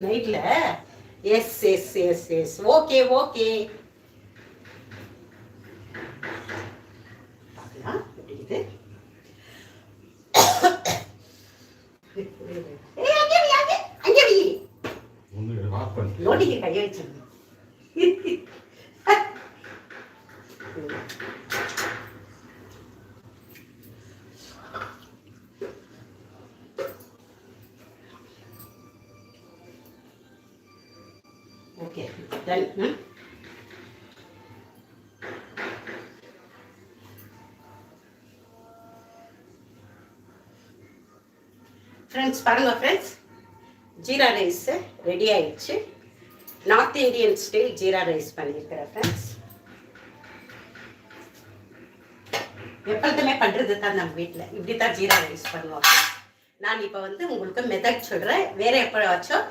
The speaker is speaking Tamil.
நைட்ல yes yes yes yes okay okay பார்க்கலாம் எப்படி இது நோட்டிக்கு கையை வச்சிருங்க ஓகே டன் ஃப்ரெண்ட்ஸ் பாருங்க ஃப்ரெண்ட்ஸ் ஜீரா ரைஸ் ரெடி ஆயிடுச்சு north Indian style jeera rice பண்ணியிருக்கிறேன் ஃப்ரெண்ட்ஸ் எப்பொழுதுமே பண்ணுறது தான் நம்ம வீட்டில் இப்படி தான் ஜீரா ரைஸ் பண்ணுவோம் நான் இப்போ வந்து உங்களுக்கு மெத்தட் சொல்கிறேன் வேறு எப்போவாச்சும்